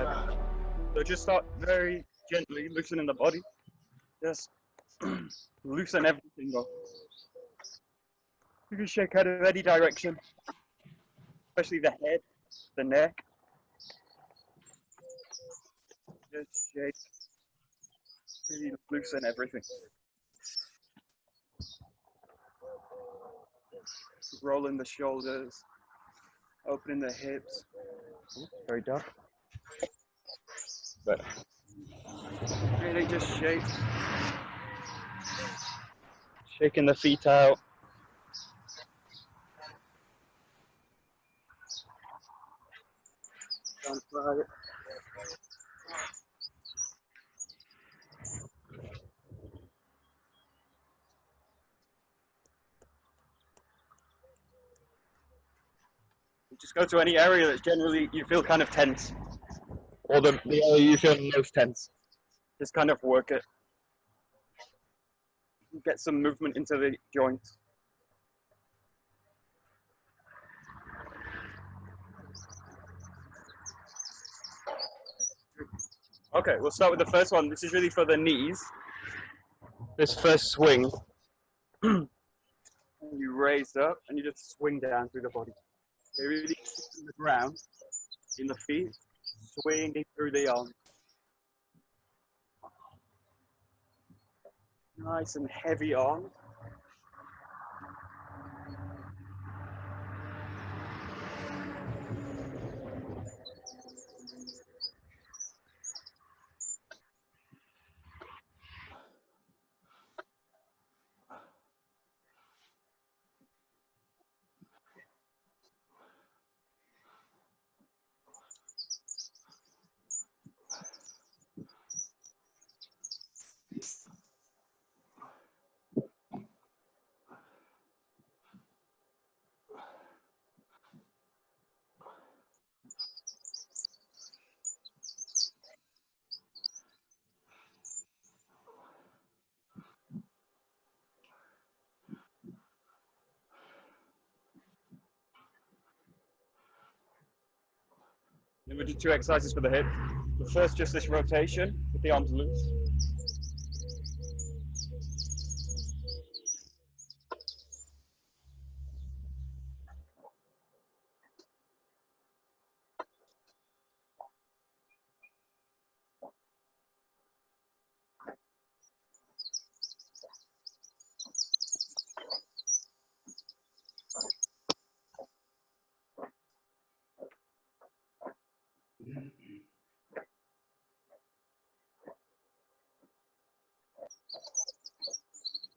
heavy. So just start very gently loosening the body. Just loosen everything up. You can shake out of any direction, especially the head, the neck. Just shake. Really loosen everything. Rolling the shoulders, opening the hips. Ooh, very dark. But really just shake. Shaking the feet out. Don't try it. Just go to any area that's generally you feel kind of tense, or the area you feel most tense. Just kind of work it. Get some movement into the joints. Okay, we'll start with the first one. This is really for the knees. This first swing, you raise up and you just swing down through the body. So really in the ground, in the feet, swinging through the arms. Nice and heavy arms. Then we do 2 exercises for the hip. The first, just this rotation with the arms loose.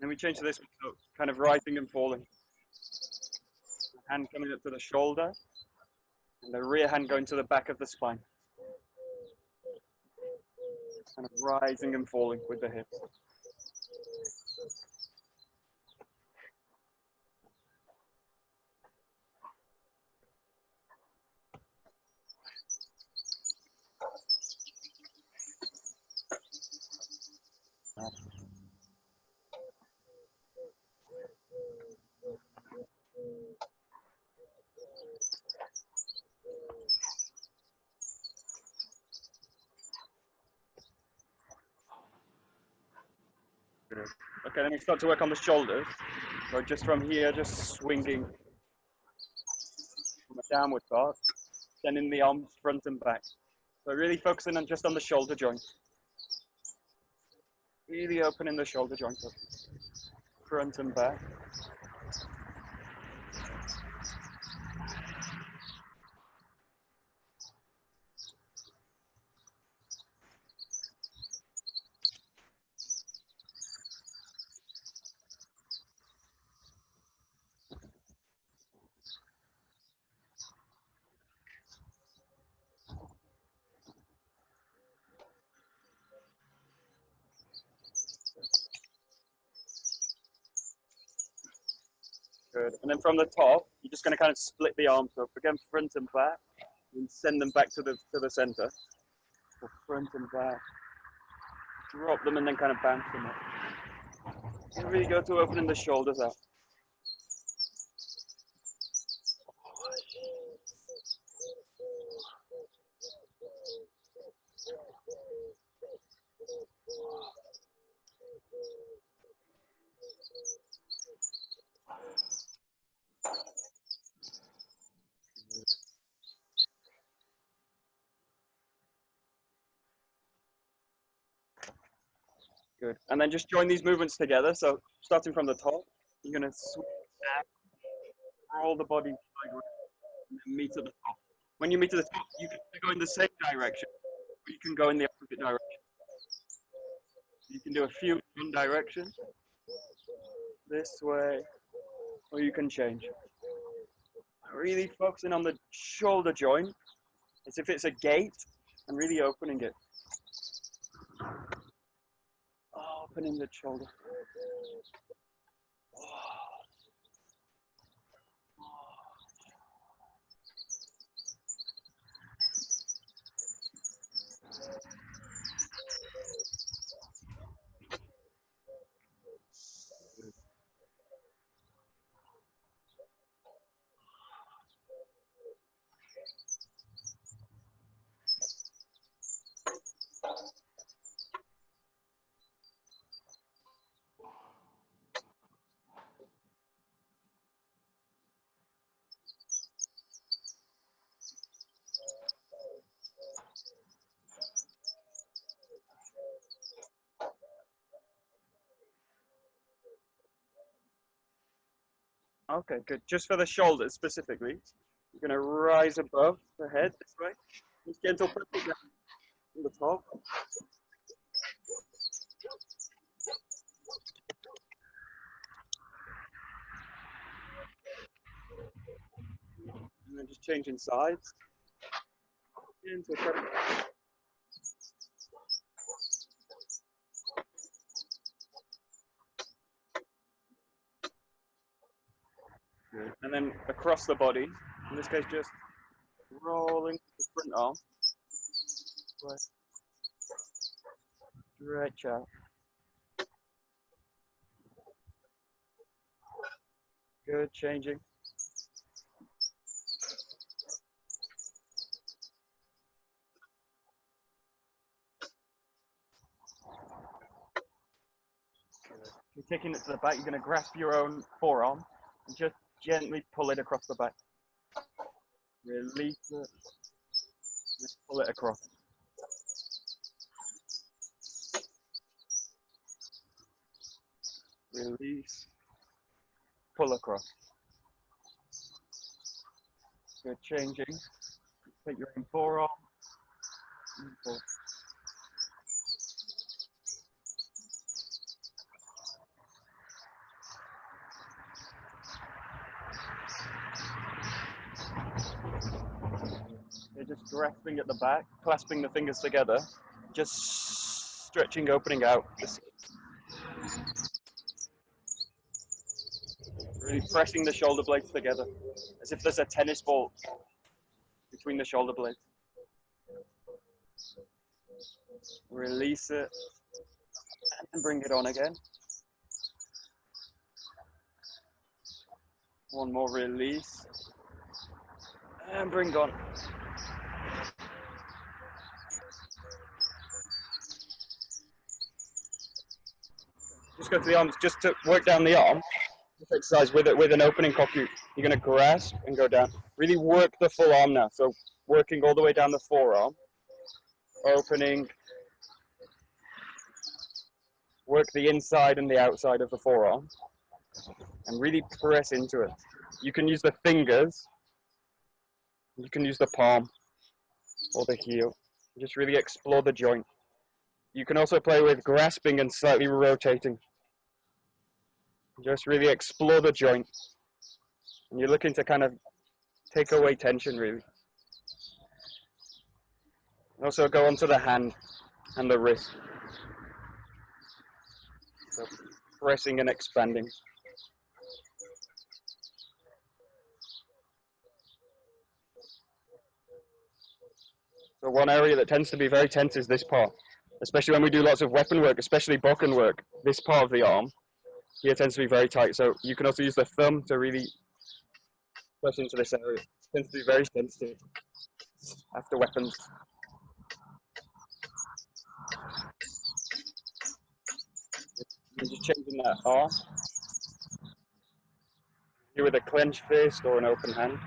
Then we change to this, so kind of rising and falling. Hand coming up to the shoulder, and the rear hand going to the back of the spine. Kind of rising and falling with the hips. Good. Okay, then we start to work on the shoulders. So just from here, just swinging from a downward part, sending the arms front and back. So really focusing on just on the shoulder joint. Really opening the shoulder joint up, front and back. Good. And then from the top, you're just going to kind of split the arms up again, front and back, and send them back to the center. So front and back. Drop them and then kind of bounce them up. And really go to opening the shoulders out. Good. And then just join these movements together. So starting from the top, you're going to swing down, roll the body sideways, and then meet at the top. When you meet at the top, you can go in the same direction, or you can go in the opposite direction. You can do a few in one direction, this way, or you can change. Really focusing on the shoulder joint as if it's a gate and really opening it. Opening the shoulder. Okay, good. Just for the shoulders specifically, you're going to rise above the head this way. Just gentle press it down from the top. And then just changing sides. Gentle press. Good. And then across the body, in this case just rolling the front arm. Stretch out. Good, changing. You're taking it to the back, you're going to grasp your own forearm and just gently pull it across the back. Release it. Just pull it across. Release. Pull across. Good, changing. Take your own forearm. And pull. You're just grasping at the back, clasping the fingers together, just stretching, opening out. Really pressing the shoulder blades together, as if there's a tennis ball between the shoulder blades. Release it, and bring it on again. One more release, and bring on. Just go to the arms, just to work down the arm. This exercise with it, with an opening copy, you're going to grasp and go down. Really work the full arm now. So working all the way down the forearm, opening. Work the inside and the outside of the forearm, and really press into it. You can use the fingers. You can use the palm or the heel. Just really explore the joint. You can also play with grasping and slightly rotating. Just really explore the joint. And you're looking to kind of take away tension, really. Also go onto the hand and the wrist. So pressing and expanding. So one area that tends to be very tense is this part, especially when we do lots of weapon work, especially bokken work. This part of the arm here tends to be very tight. So you can also use the thumb to really press into this area. It tends to be very sensitive after weapons. You're just changing that arm. Here with a clenched fist or an open hand.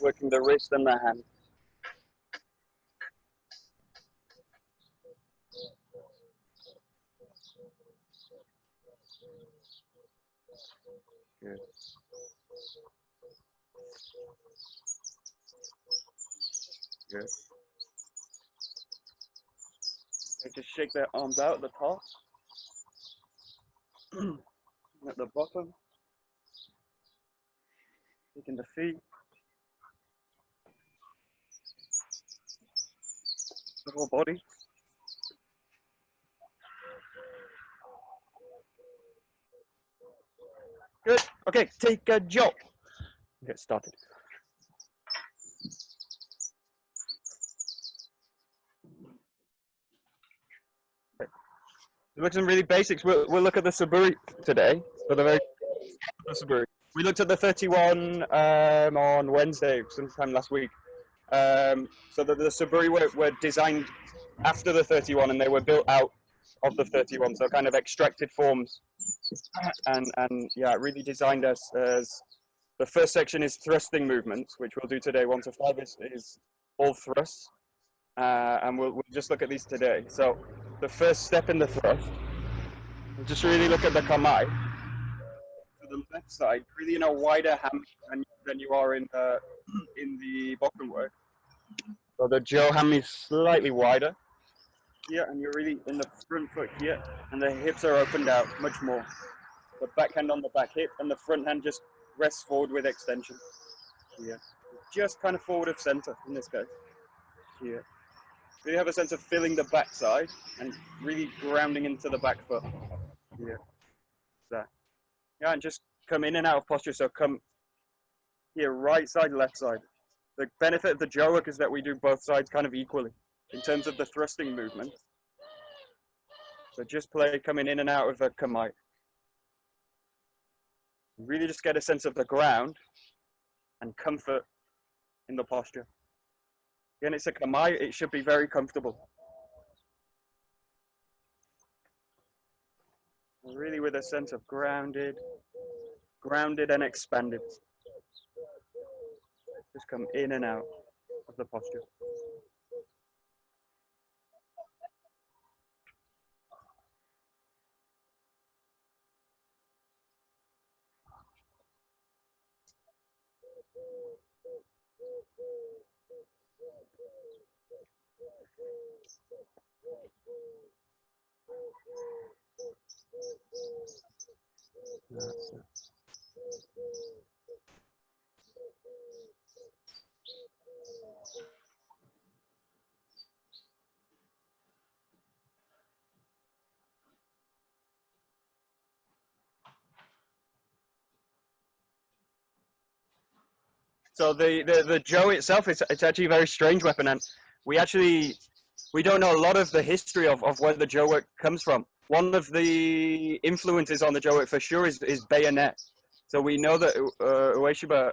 Working the wrist and the hand. Good. Good. Okay, just shake their arms out at the top. At the bottom. Taking the feet. The whole body. Good. Okay, take a jolt. Get started. Okay. We'll look at some really basics. We'll look at the Suburi today. For the very Suburi. We looked at the 31 on Wednesday, sometime last week. So the Suburi were designed after the 31, and they were built out of the 31, so kind of extracted forms, and yeah, really designed as the first section is thrusting movements, which we'll do today. 1 to 5 is all thrusts, and we'll just look at these today. So the first step in the thrust, we'll just really look at the kamai. To the left side, really in a wider ham than you are in the bottom work. So the Jo ham is slightly wider here, and you're really in the front foot here, and the hips are opened out much more. The back hand on the back hip, and the front hand just rests forward with extension. Here, just kind of forward of center in this case. Here, really have a sense of filling the back side and really grounding into the back foot. Here, that. Yeah, and just come in and out of posture. So come here, right side, left side. The benefit of the Jo work is that we do both sides kind of equally in terms of the thrusting movement. So just play coming in and out of a kamai. Really just get a sense of the ground and comfort in the posture. Again, it's a kamai, it should be very comfortable. Really with a sense of grounded and expanded. Just come in and out of the posture. That's it. So the Jo itself, it's actually a very strange weapon, and we don't know a lot of the history of where the Jo work comes from. One of the influences on the Jo work for sure is bayonet. So we know that Ueshiba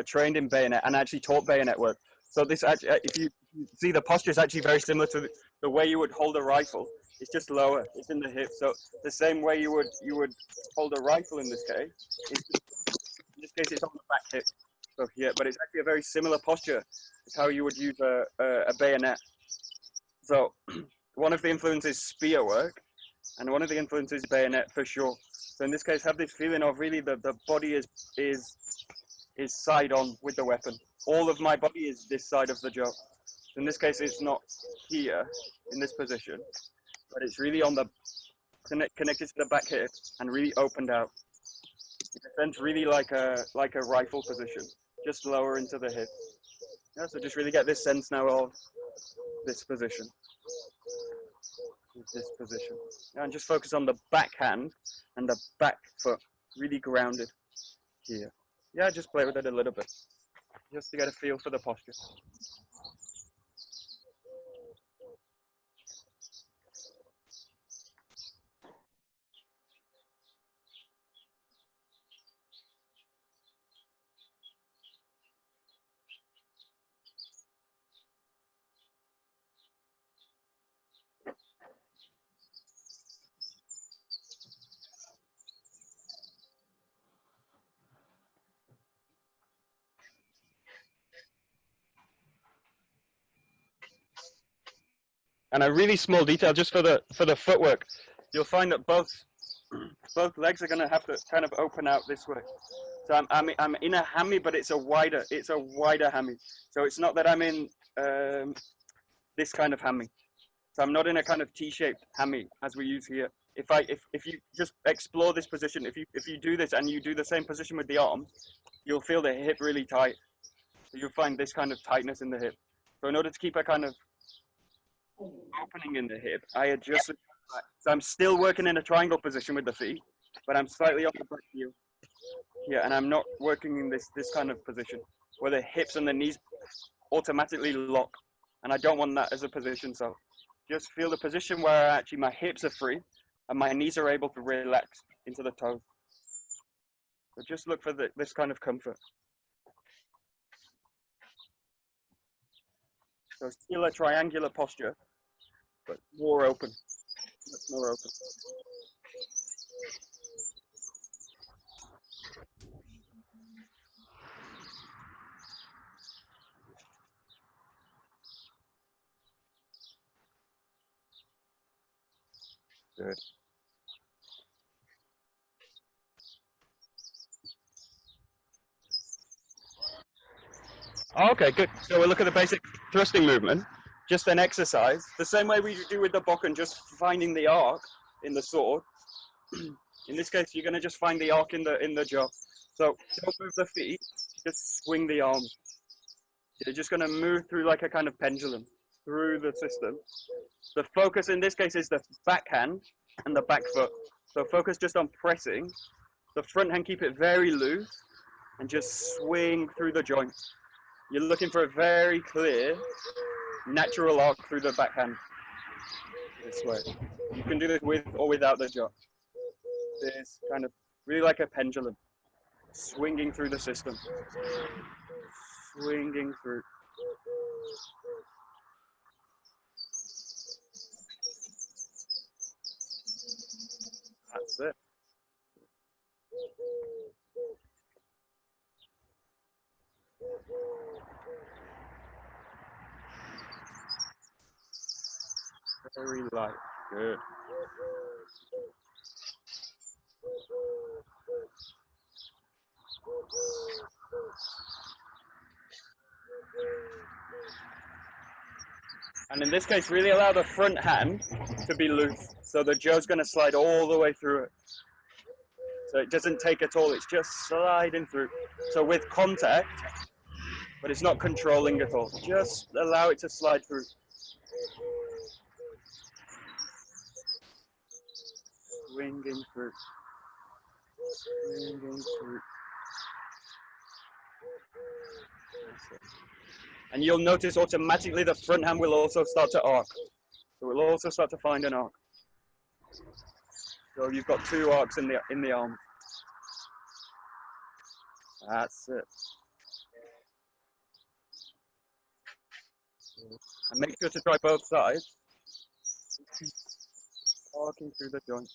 trained in bayonet and actually taught bayonet work. So this actually, if you see, the posture is actually very similar to the way you would hold a rifle. It's just lower. It's in the hip. So the same way you would hold a rifle in this case. In this case, it's on the back hip. So here, but it's actually a very similar posture. It's how you would use a bayonet. So one of the influences is spear work, and one of the influences is bayonet for sure. So in this case, have this feeling of really the body is side on with the weapon. All of my body is this side of the Jo. So in this case, it's not here in this position, but it's really on the connected to the back hip and really opened out. In a sense, really like a rifle position, just lower into the hip. Yeah, so just really get this sense now of this position. This position. Yeah, and just focus on the back hand and the back foot, really grounded here. Yeah, just play with it a little bit, just to get a feel for the posture. And a really small detail, just for the footwork, you'll find that both both legs are going to have to kind of open out this way. So I'm in a hammy, but it's a wider hammy. So it's not that I'm in this kind of hammy. So I'm not in a kind of T-shaped hammy as we use here. If you just explore this position, if you do this and you do the same position with the arms, you'll feel the hip really tight. So you'll find this kind of tightness in the hip. So in order to keep a kind of opening in the hip, I adjust. So I'm still working in a triangle position with the feet, but I'm slightly off the back heel. Yeah, and I'm not working in this kind of position where the hips and the knees automatically lock. And I don't want that as a position. So just feel the position where actually my hips are free and my knees are able to relax into the toes. So just look for this kind of comfort. So still a triangular posture, but more open. Much more open. Good. Okay, good. So we'll look at the basic thrusting movement, just an exercise, the same way we do with the bokken, just finding the arc in the sword. In this case, you're going to just find the arc in the jaw. So don't move the feet, just swing the arms. You're just going to move through like a kind of pendulum through the system. The focus in this case is the backhand and the back foot. So focus just on pressing. The front hand, keep it very loose and just swing through the joints. You're looking for a very clear, natural arc through the backhand. This way. You can do this with or without the jaw. This kind of really like a pendulum, swinging through the system. Swinging through. That's it. Very light. Good. And in this case, really allow the front hand to be loose. So the jaw's going to slide all the way through it. So it doesn't take at all, it's just sliding through. So with contact, but it's not controlling at all. Just allow it to slide through. Swinging through. Swinging through. And you'll notice automatically the front hand will also start to arc. So we'll also start to find an arc. So you've got two arcs in the arm. That's it. And make sure to try both sides. Arcing through the joint.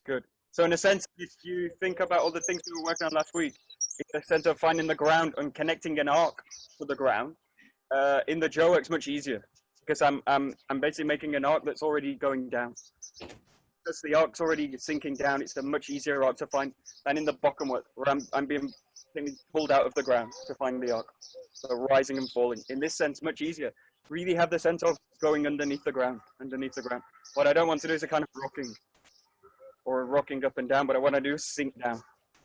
Good. So in a sense, if you think about all the things we were working on last week, in the sense of finding the ground and connecting an arc to the ground, in the jaw it's much easier because I'm basically making an arc that's already going down. Because the arc's already sinking down, it's a much easier arc to find than in the bokken work, where I'm being pulled out of the ground to find the arc. So rising and falling. In this sense, much easier. Really have the sense of going underneath the ground, What I don't want to do is a kind of rocking or rocking up and down, but what I do is sink down.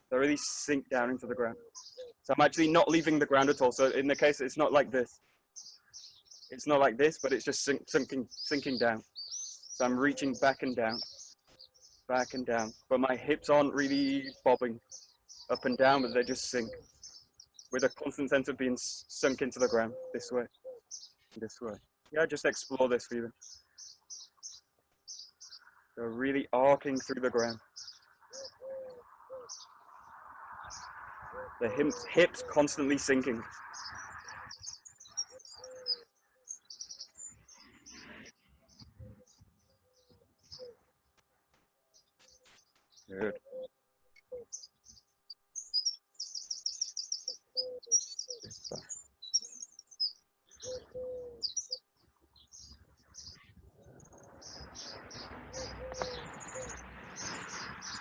So really sink down into the ground. So I'm actually not leaving the ground at all. So in the case, it's not like this. It's not like this, but it's just sinking down. So I'm reaching back and down, but my hips aren't really bobbing up and down, but they just sink with a constant sense of being sunk into the ground this way. This way. Yeah, just explore this feeling. So really arcing through the ground. The hips constantly sinking. Good.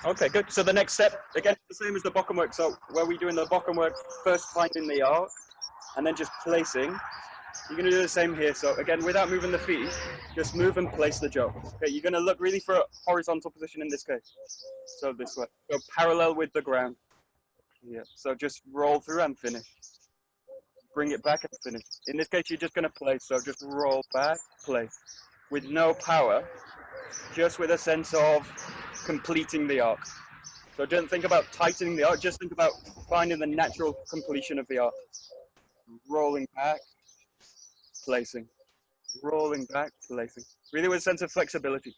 Okay, good. So the next step, again, the same as the bokken work. So where we do in the bokken work, first finding the arc, and then just placing. You're going to do the same here. So again, without moving the feet, just move and place the jo. Okay, you're going to look really for a horizontal position in this case. So this way. Go parallel with the ground. Yeah. So just roll through and finish. Bring it back and finish. In this case, you're just going to place. So just roll back, place. With no power, just with a sense of completing the arc. So don't think about tightening the arc, just think about finding the natural completion of the arc. Rolling back, placing. Rolling back, placing. Really with a sense of flexibility.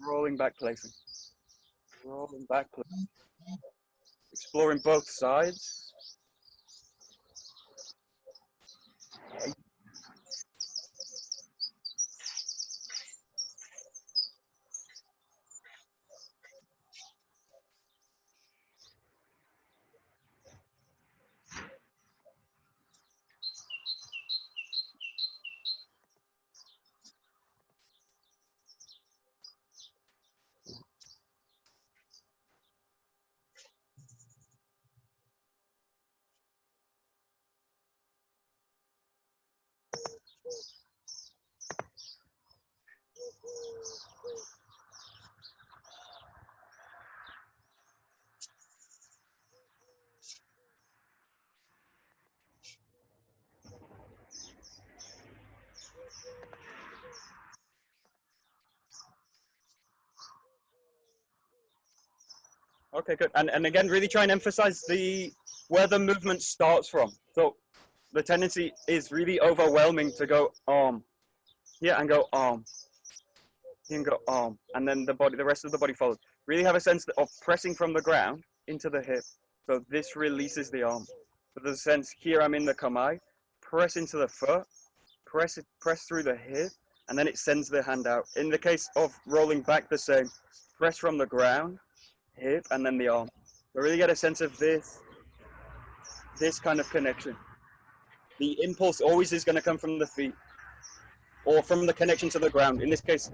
Rolling back, placing. Rolling back, placing. Exploring both sides. Okay, good. And again, really try and emphasize where the movement starts from. So the tendency is really overwhelming to go arm. Here and go arm. Here and go arm. And then the rest of the body follows. Really have a sense of pressing from the ground into the hip. So this releases the arm. So there's a sense here I'm in the kamae, press into the foot, press through the hip, and then it sends the hand out. In the case of rolling back, the same. Press from the ground, hip, and then the arm. So really get a sense of this kind of connection. The impulse always is going to come from the feet or from the connection to the ground. In this case,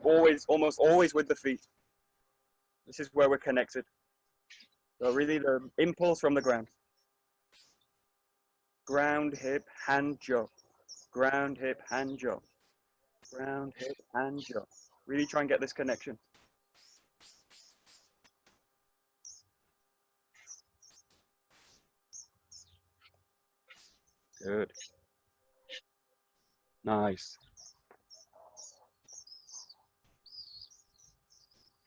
almost always with the feet. This is where we're connected. So really the impulse from the ground. Ground, hip, hand, jo. Ground, hip, hand, jo. Ground, hip, hand, jo. Really try and get this connection. Good. Nice.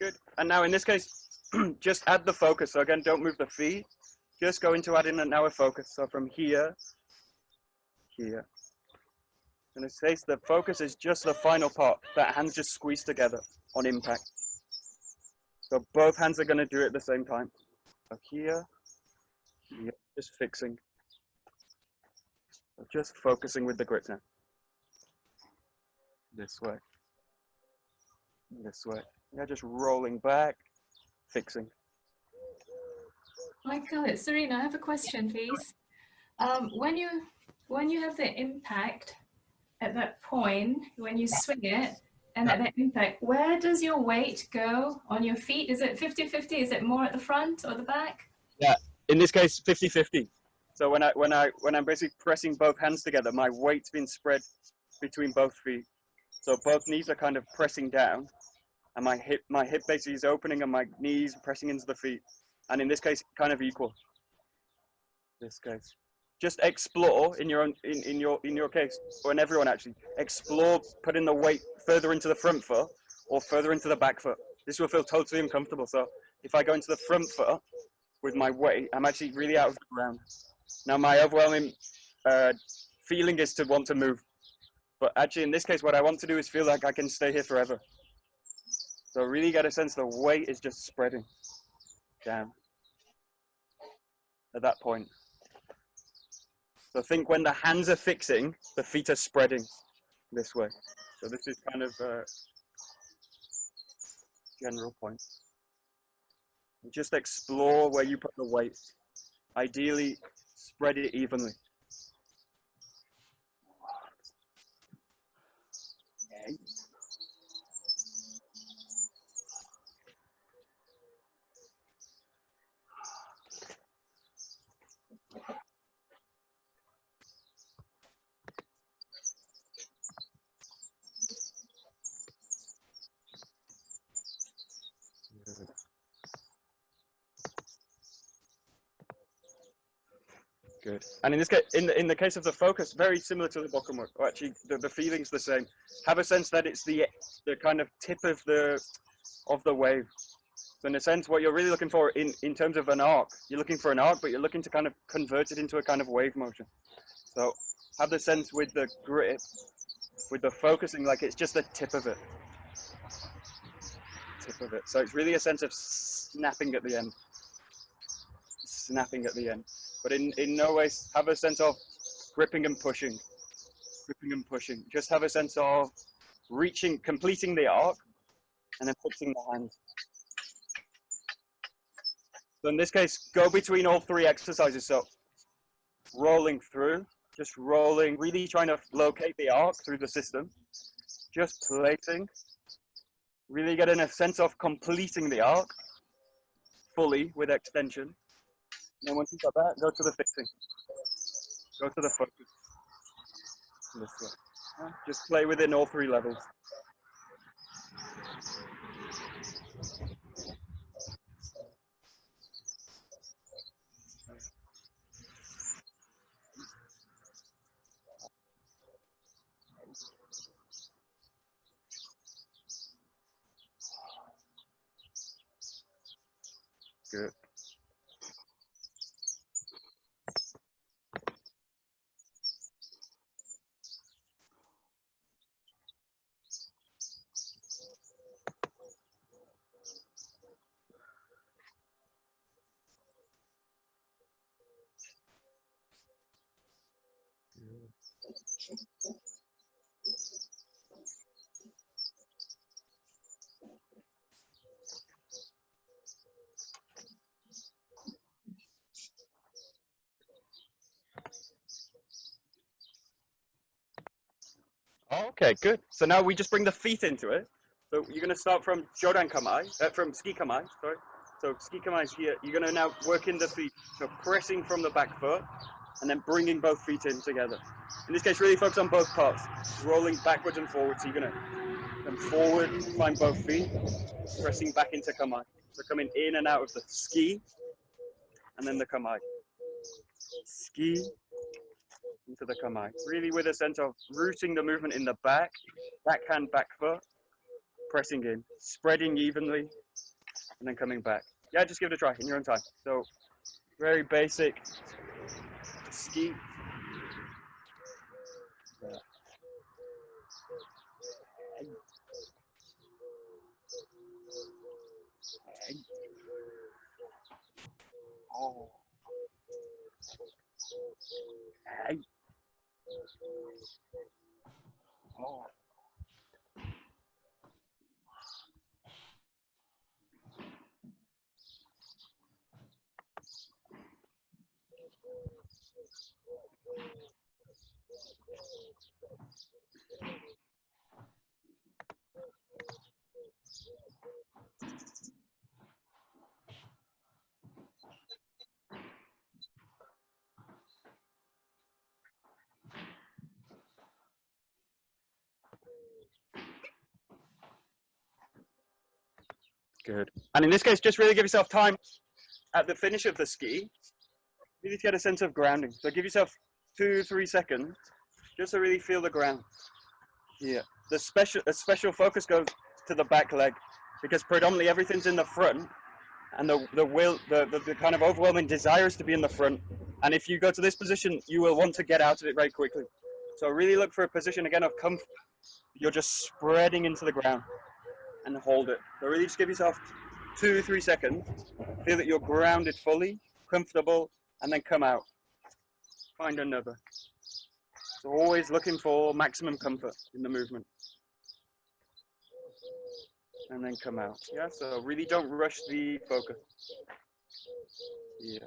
Good. And now in this case, just add the focus. So again, don't move the feet. Just go into adding now a focus. So from here, here. In this case, the focus is just the final part. That hands just squeeze together on impact. So both hands are going to do it at the same time. So here, here, just fixing. So just focusing with the grip now. This way. This way. Yeah, just rolling back, fixing. Michael, it's Serena. I have a question, please. When you have the impact at that point, when you swing it, and at that impact, where does your weight go on your feet? Is it 50-50? Is it more at the front or the back? Yeah, in this case, 50-50. So when I'm basically pressing both hands together, my weight's been spread between both feet. So both knees are kind of pressing down, and my hip basically is opening, and my knees pressing into the feet. And in this case, kind of equal. This case, just explore in your own in your case, or in everyone actually, explore putting the weight further into the front foot or further into the back foot. This will feel totally uncomfortable. So if I go into the front foot with my weight, I'm actually really out of the ground. Now my overwhelming feeling is to want to move. But actually, in this case, what I want to do is feel like I can stay here forever. So really get a sense the weight is just spreading down at that point. So think when the hands are fixing, the feet are spreading this way. So this is kind of a general point. Just explore where you put the weight. Ideally, spread it evenly. Okay. Good. And in this case, in the case of the focus, very similar to the bokkum work. Or actually, the feeling's the same. Have a sense that it's the kind of tip of the wave. So in a sense, what you're really looking for in terms of an arc, you're looking for an arc, but you're looking to kind of convert it into a kind of wave motion. So have the sense with the grip, with the focusing, like it's just the tip of it. Tip of it. So it's really a sense of snapping at the end. Snapping at the end. But in no way have a sense of gripping and pushing. Gripping and pushing. Just have a sense of reaching, completing the arc, and then fixing the hands. So in this case, go between all three exercises. So rolling through, just rolling, really trying to locate the arc through the system. Just placing, really getting a sense of completing the arc fully with extension. And then once you've got that, go to the fixing. Go to the focus. This way. Yeah, just play within all three levels. Good. Okay, good. So now we just bring the feet into it. So you're going to start from Jodan Kamai, from Ski Kamai, sorry. So Ski Kamai is here. You're going to now work in the feet. So pressing from the back foot and then bringing both feet in together. In this case, really focus on both parts, rolling backwards and forwards. So you're going to come forward, find both feet, pressing back into Kamai. So coming in and out of the ski and then the Kamai. Ski into the Kamai. Really with a sense of rooting the movement in the back, backhand, back foot, pressing in, spreading evenly, and then coming back. Yeah, just give it a try in your own time. So very basic ski. Oh. Hey. Oh. Good. And in this case, just really give yourself time at the finish of the ski. You need to get a sense of grounding. So give yourself 2-3 seconds just to really feel the ground. Here. A special focus goes to the back leg because predominantly everything's in the front and the kind of overwhelming desire is to be in the front. And if you go to this position, you will want to get out of it very quickly. So really look for a position again of comfort. You're just spreading into the ground and hold it. So really just give yourself 2 or 3 seconds. Feel that you're grounded fully, comfortable, and then come out. Find another. So always looking for maximum comfort in the movement. And then come out. Yeah, so really don't rush the focus. Yeah.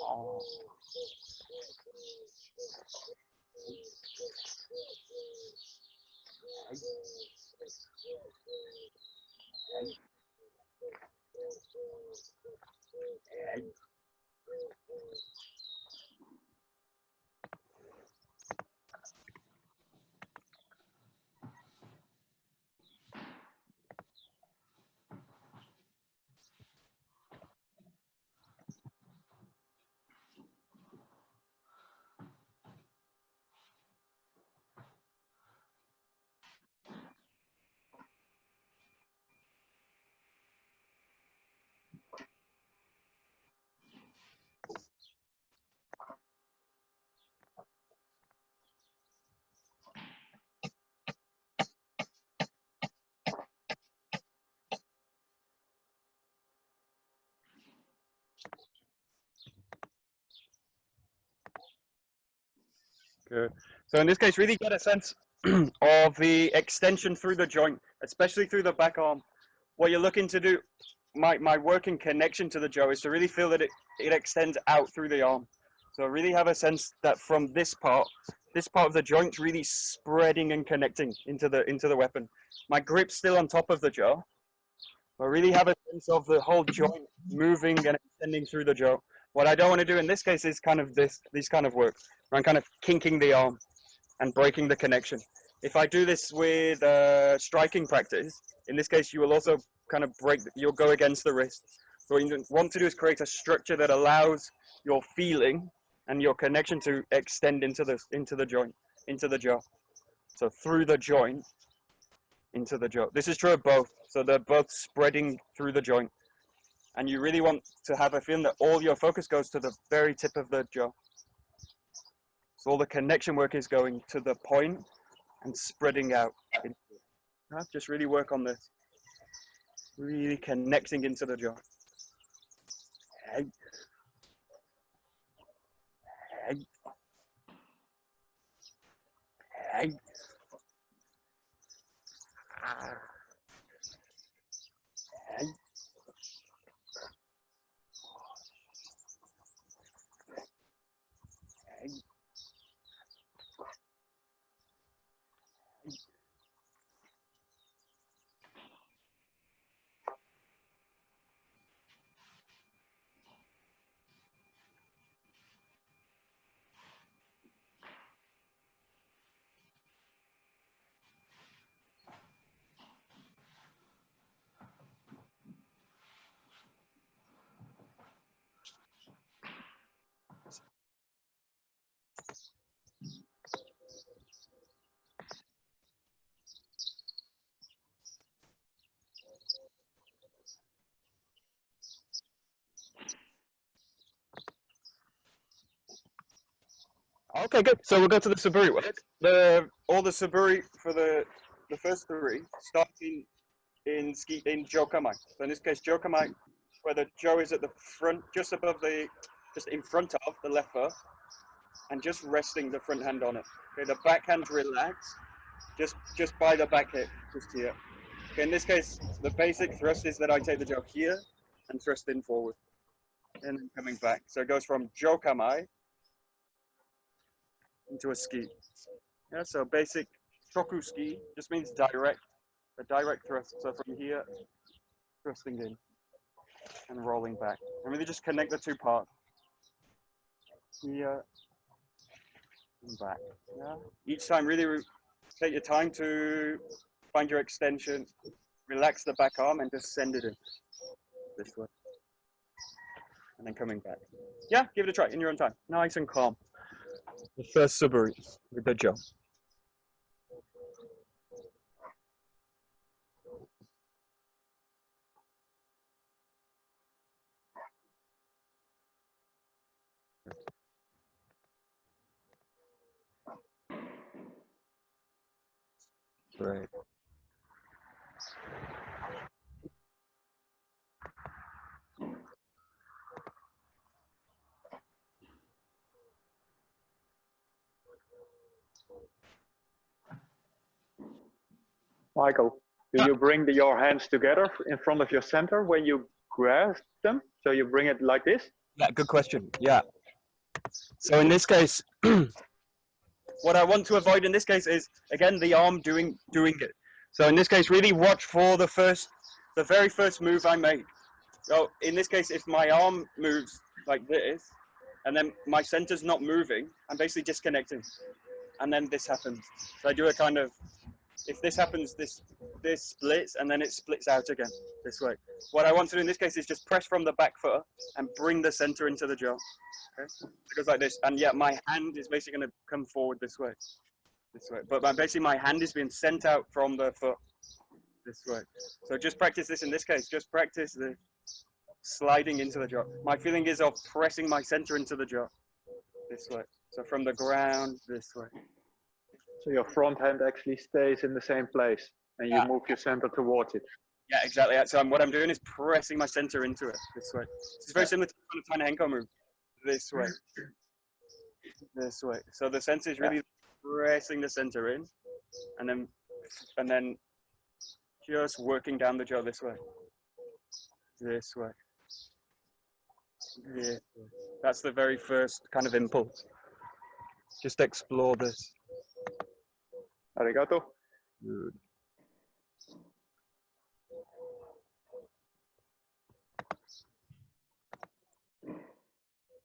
Oh. Good. So in this case, really get a sense of the extension through the joint, especially through the back arm. What you're looking to do, my working connection to the jaw is to really feel that it extends out through the arm. So really have a sense that from this part of the joint really spreading and connecting into the weapon. My grip's still on top of the jaw, but really have a sense of the whole joint moving and extending through the jaw. What I don't want to do in this case is kind of this kind of work, where I'm kind of kinking the arm and breaking the connection. If I do this with striking practice, in this case, you will also kind of you'll go against the wrist. So what you want to do is create a structure that allows your feeling and your connection to extend into the joint, into the jaw. So through the joint, into the jaw. This is true of both. So they're both spreading through the joint. And you really want to have a feeling that all your focus goes to the very tip of the jaw. So all the connection work is going to the point and spreading out. Just really work on this. Really connecting into the jaw. Hey. Hey. Hey. Ah. Hey. Hey. Okay, good. So we'll go to the Suburi one. All the Suburi for the first three, starting in Jokamai. So in this case, Jokamai, where the Jo is at the front, just in front of the left foot, and just resting the front hand on it. Okay, the back hand's relaxed, just by the back hip, just here. Okay, in this case, the basic thrust is that I take the Jo here and thrust in forward, and then coming back. So it goes from Jokamai into a ski. Yeah, so basic shoku ski just means a direct thrust. So from here, thrusting in and rolling back. And really just connect the two parts. Here and back. Yeah. Each time really take your time to find your extension, relax the back arm and just send it in this way. And then coming back. Yeah, give it a try in your own time. Nice and calm. The first Suburi with the Jo. Great. Michael, do you bring your hands together in front of your center when you grasp them? So you bring it like this? Yeah, good question. Yeah. So in this case, what I want to avoid in this case is, again, the arm doing it. So in this case, really watch for the very first move I make. So in this case, if my arm moves like this, and then my center's not moving, I'm basically disconnecting. And then this happens. So I do a kind of, if this happens, this splits, and then it splits out again this way. What I want to do in this case is just press from the back foot and bring the center into the jaw. Okay? It goes like this, and yeah, my hand is basically going to come forward this way. But basically my hand is being sent out from the foot this way. So just practice this in this case. Just practice the sliding into the jaw. My feeling is of pressing my center into the jaw this way. So from the ground this way. So your front hand actually stays in the same place and you move your center towards it. Yeah, exactly. So what I'm doing is pressing my center into it this way. It's very similar to the Tanhenko move. This way. This way. So the center is really pressing the center in, and then just working down the jaw this way. This way. Yeah. That's the very first kind of impulse. Just explore this. Arigato. Good.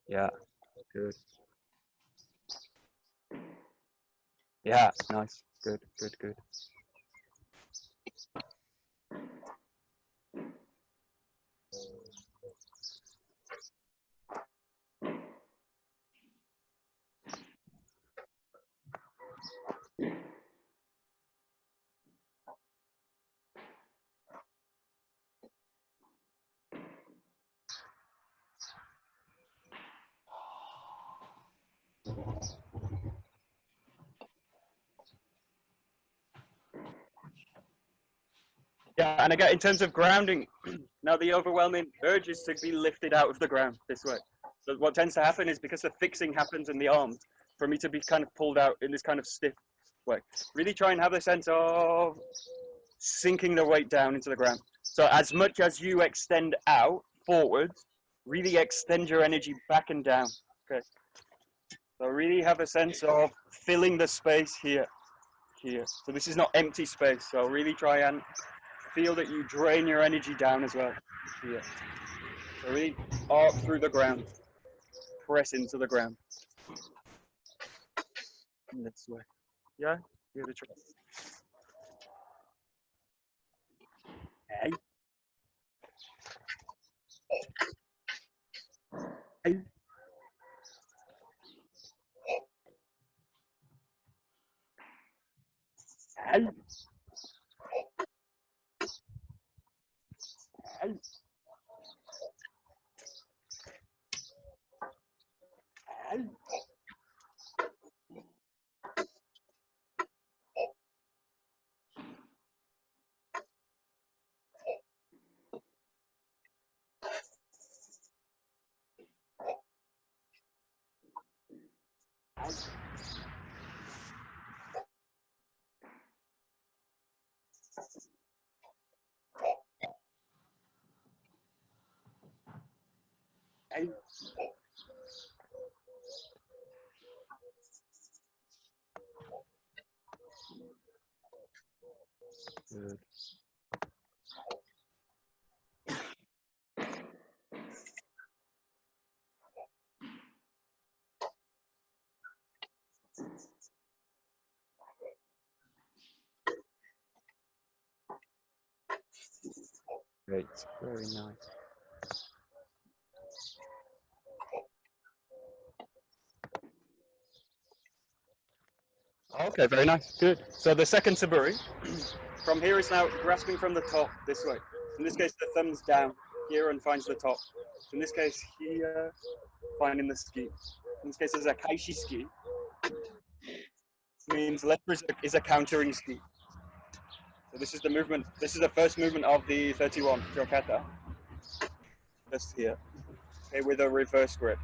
Yeah, good. Yeah, nice. Good, good, good. Yeah, and again, in terms of grounding, now the overwhelming urge is to be lifted out of the ground this way. So what tends to happen is because the fixing happens in the arms, for me to be kind of pulled out in this kind of stiff way. Really try and have the sense of sinking the weight down into the ground. So as much as you extend out forwards, really extend your energy back and down. Okay. So really have a sense of filling the space here. So this is not empty space. So really try and feel that you drain your energy down as well. Here. So really arc through the ground. Press into the ground. And this way. Yeah? Give it a try. Hey. Hey. Hey. Hey. Hey. Hey. Good. Great. Very nice. Okay, very nice. Good. So the second Suburi, from here is now grasping from the top this way. In this case, the thumb's down here and finds the top. So in this case, here, finding the ski. In this case, there's a kaishi ski. Means left is a countering ski. So this is the movement. This is the first movement of the 31 Jokata. Just here. Okay, with a reverse grip.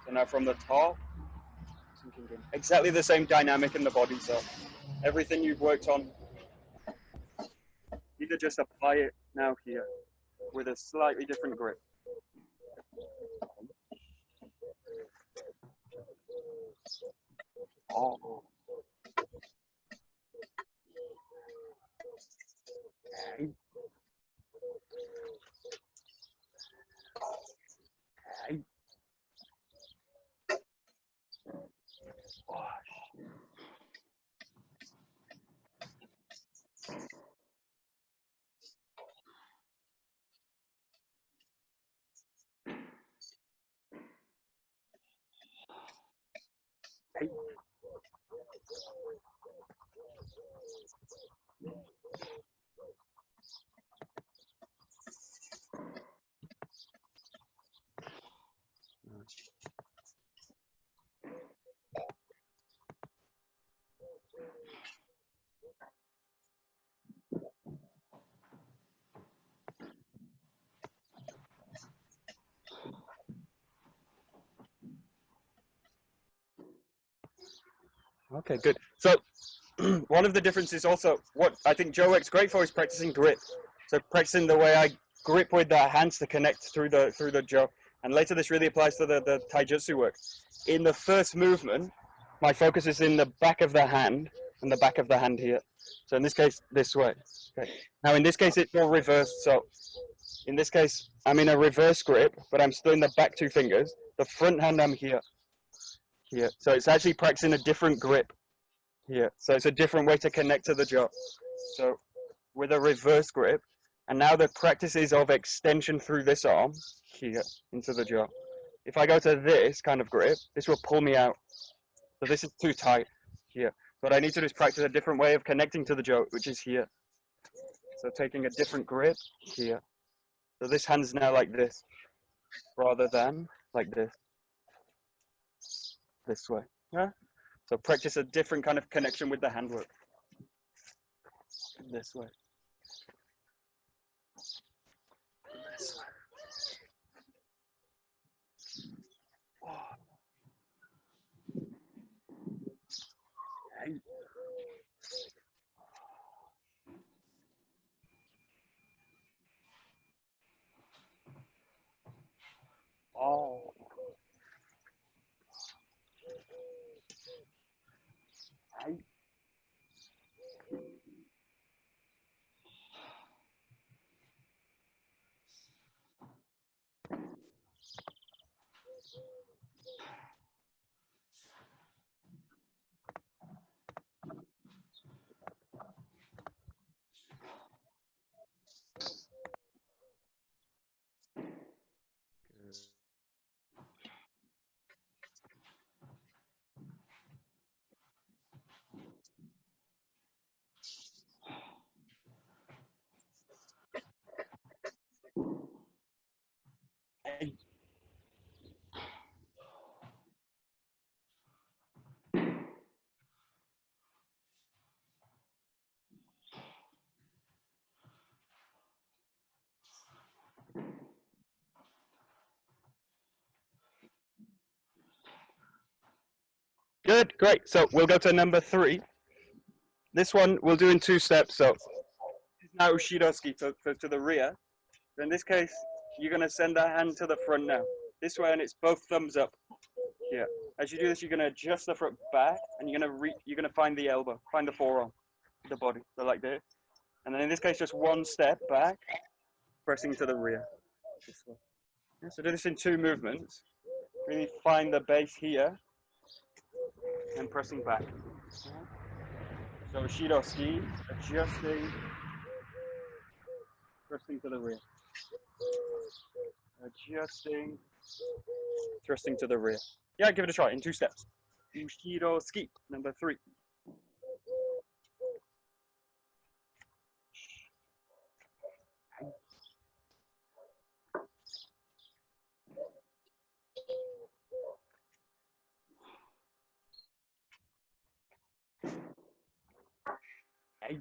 So now from the top, sinking in. Exactly the same dynamic in the body. So everything you've worked on, you could just apply it now here with a slightly different grip. Oh. Okay. Okay. Oh. Okay. Okay, good. So one of the differences also, what I think Joe works great for is practicing grip. So practicing the way I grip with the hands to connect through the jaw. And later this really applies to the taijutsu work. In the first movement, my focus is in the back of the hand and the back of the hand here. So in this case, this way. Okay. Now in this case, it's all reversed. So in this case, I'm in a reverse grip, but I'm still in the back two fingers. The front hand, I'm here. Here. So it's actually practicing a different grip here. So it's a different way to connect to the jaw. So with a reverse grip, and now the practice is of extension through this arm here into the jaw. If I go to this kind of grip, this will pull me out. So this is too tight here. What I need to do is practice a different way of connecting to the jaw, which is here. So taking a different grip here. So this hand's now like this, rather than like this way. Yeah. So practice a different kind of connection with the handwork. This way. This way. Okay. Oh. Okay. Okay. Good, great. So we'll go to number 3. This one we'll do in 2 steps. So now Ushiroski to the rear. So in this case, you're going to send that hand to the front now. This way, and it's both thumbs up. Here. As you do this, you're going to adjust the front back, and you're going to find the elbow, find the forearm, the body. So like this. And then in this case, just 1 step back, pressing to the rear. This way. Yeah, so do this in 2 movements. Really find the base here, and pressing back. So Shiroski, adjusting, thrusting to the rear. Adjusting, thrusting to the rear. Yeah, give it a try in 2 steps. Shiroski, number 3. Okay.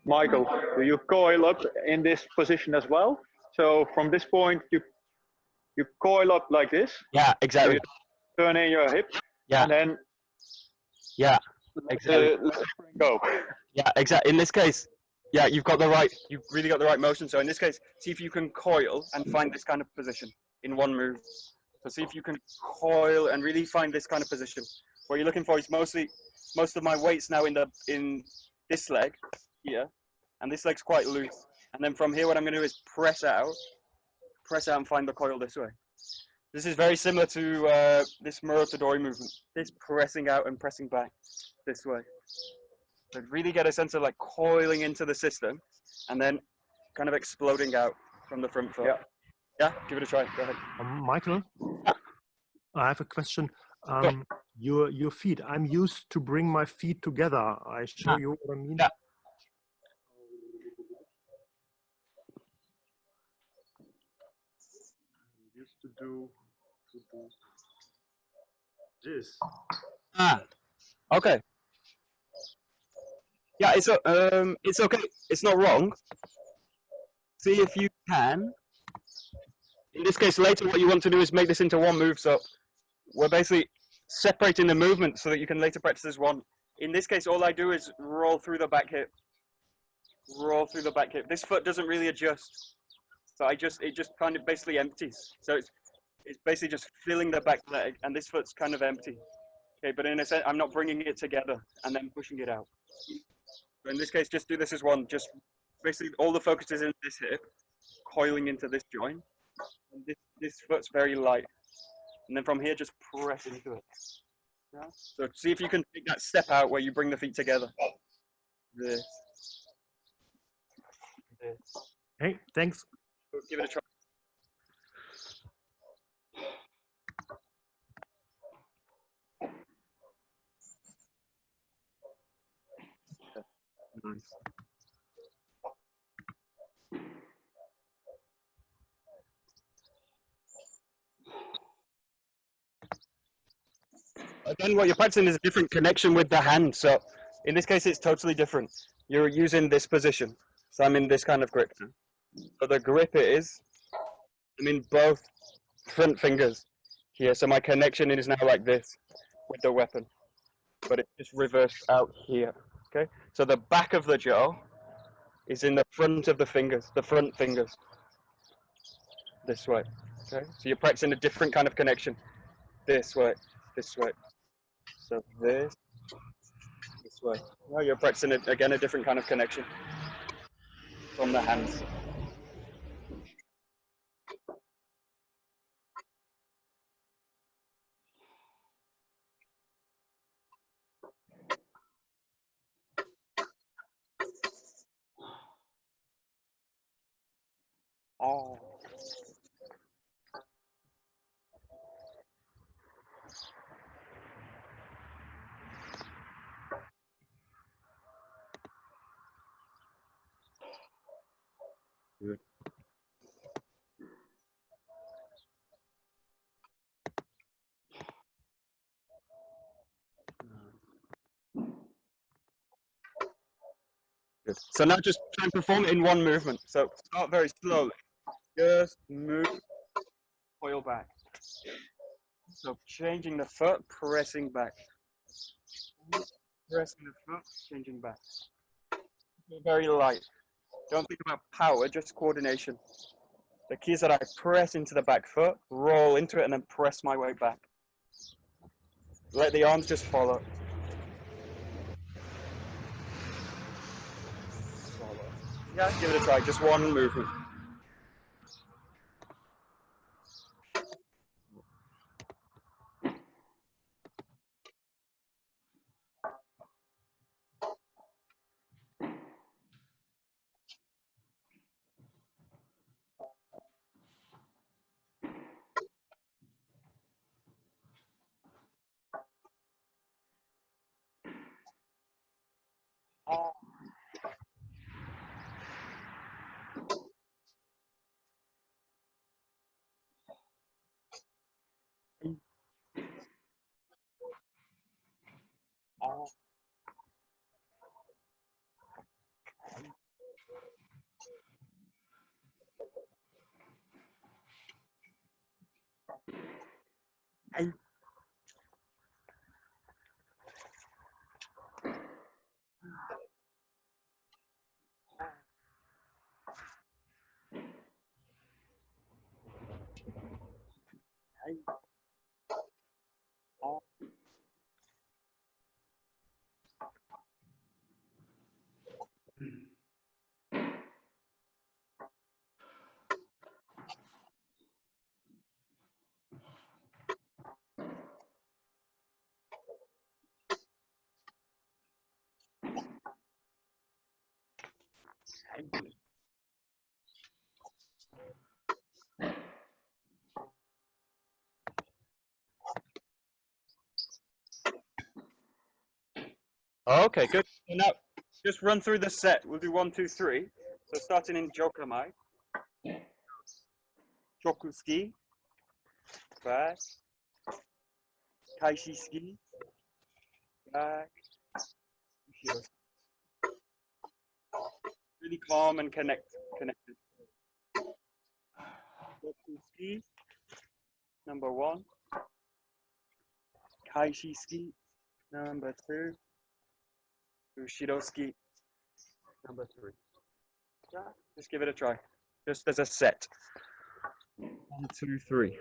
Michael, do you coil up in this position as well? So from this point, you coil up like this. Yeah, exactly. So turn in your hip. Yeah. And then. Yeah. Exactly. Let the spring go. Yeah, exactly. In this case, yeah, you've Really got the right motion. So in this case, see if you can coil and find this kind of position in one move. So see if you can coil and really find this kind of position. What you're looking for is most of my weight's now in this leg here, and this leg's quite loose. And then from here, what I'm going to do is press out and find the coil this way. This is very similar to this Murotadori movement. This pressing out and pressing back this way. So really get a sense of like coiling into the system and then kind of exploding out from the front foot. Yeah. Yeah, give it a try. Go ahead. Michael, I have a question. Your feet. I'm used to bring my feet together. I show you what I mean. Yeah. I used to do this. Okay. Yeah, it's okay. It's not wrong. See if you can. In this case, later what you want to do is make this into one move. So we're basically separating the movement so that you can later practice as one. In this case, all I do is roll through the back hip. Roll through the back hip. This foot doesn't really adjust. So it just kind of basically empties. So it's basically just filling the back leg, and this foot's kind of empty. Okay, but in a sense, I'm not bringing it together and then pushing it out. So in this case, just do this as one. Just basically all the focus is in this hip, coiling into this joint. And this foot's very light. And then from here, just press into it. Yeah? So see if you can take that step out where you bring the feet together. This. Hey, thanks. Give it a try. Nice. Again, what you're practicing is a different connection with the hand. So in this case, it's totally different. You're using this position. So I'm in this kind of grip. So the grip is, I'm in both front fingers here. So my connection is now like this with the weapon, but it's just reversed out here. Okay. So the back of the jaw is in the front of the fingers, the front fingers. This way. Okay. So you're practicing a different kind of connection. This way, this way. So this way. Now you're practicing again a different kind of connection from the hands. Oh. Good. Good. So now just try and perform it in one movement. So start very slowly. Just move, coil back. So changing the foot, pressing back. Pressing the foot, changing back. Very light. Don't think about power, just coordination. The key is that I press into the back foot, roll into it, and then press my way back. Let the arms just follow. Yeah, give it a try. Just one movement. Ai. Ai. Oh. Ai. Okay, good. So now, just run through the set. We'll do 1, 2, 3. So starting in Jokamai. Chokuski. Back. Kaishiski. Back. Ushiro. Really calm and connected. Chokuski. Number 1. Kaishiski. Number 2. Ushiroski. Number 3. Yeah, just give it a try. Just as a set. 1, 2, 3.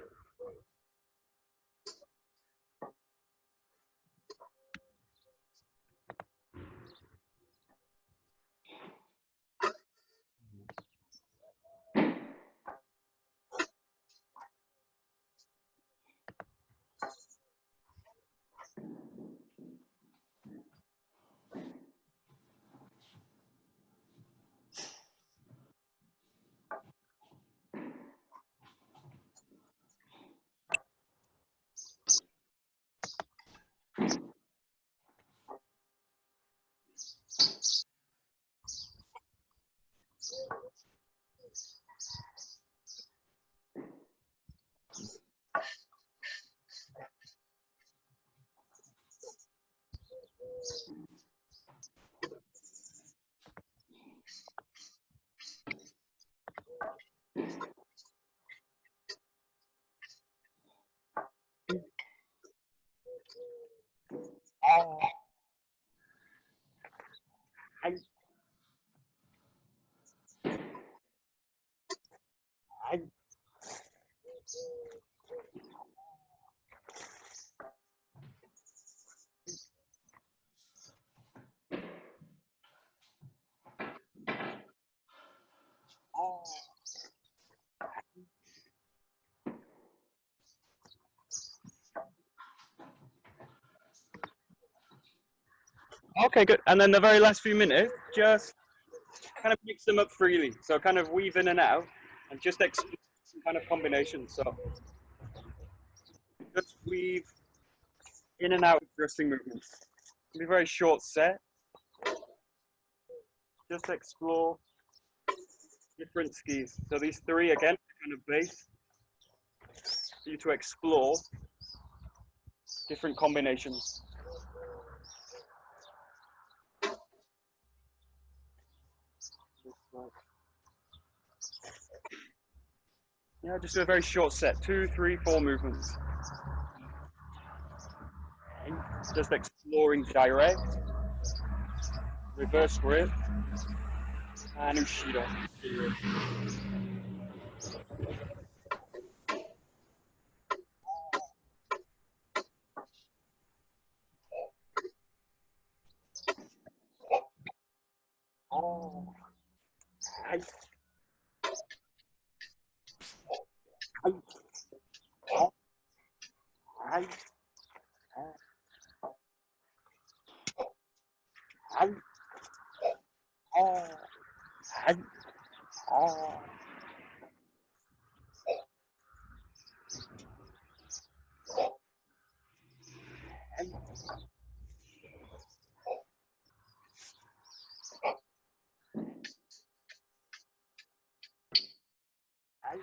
Oh. Ai. Ai. Oh. Okay, good. And then the very last few minutes, just kind of mix them up freely. So kind of weave in and out and just explore some kind of combinations. So just weave in and out of thrusting movements. It'll be a very short set. Just explore different skis. So these 3 again, kind of base for you to explore different combinations. Yeah, just a very short set, 2, 3, 4 movements. Okay. Just exploring direct, reverse grip, and Ushiro. Oh. Ai. Ai. Oh. Ai. Ai. Oh. Ai. Oh. Ai. Ai.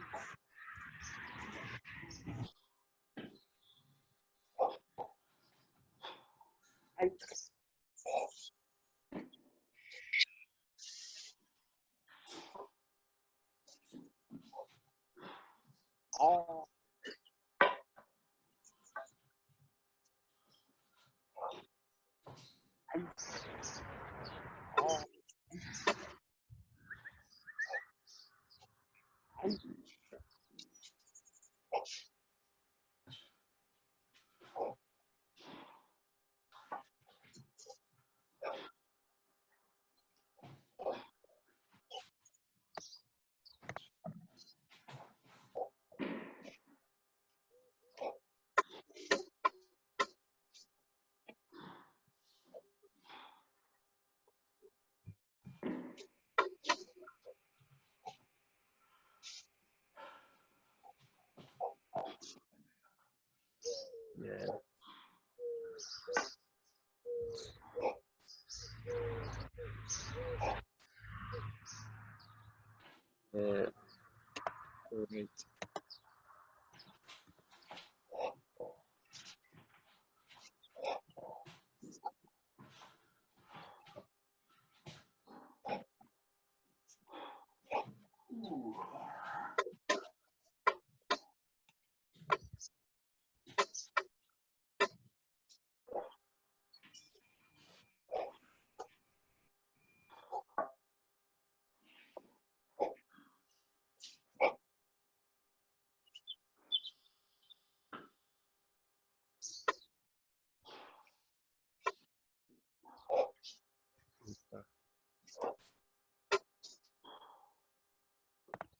Ai. Oh. Great.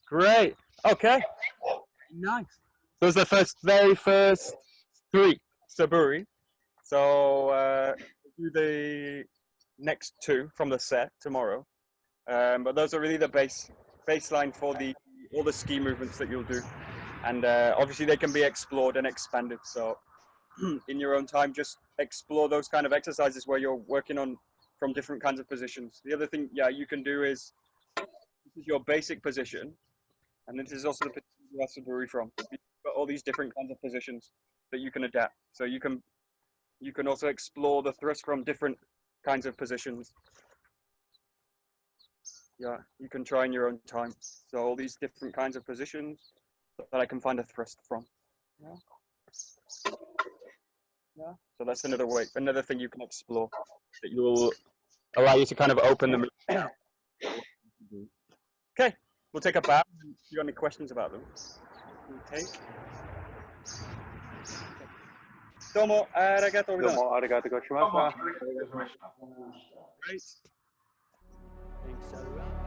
Great. Okay. Nice. Those are the very first 3 Suburi. So do the next 2 from the set tomorrow. But those are really the baseline for all the ski movements that you'll do, and obviously they can be explored and expanded. So in your own time, just explore those kind of exercises where you're working on from different kinds of positions. The other thing, you can do is this is your basic position, and this is also the position you have Suburi from. You've got all these different kinds of positions that you can adapt. So you can also explore the thrust from different kinds of positions. Yeah, you can try in your own time. So all these different kinds of positions that I can find a thrust from. Yeah. Yeah. So that's another thing you can explore that will allow you to kind of open them. Okay, we'll take a bow. Do you got any questions about them? Okay. どうもありがとうございます。どうもありがとうございました。Great. Thanks a lot.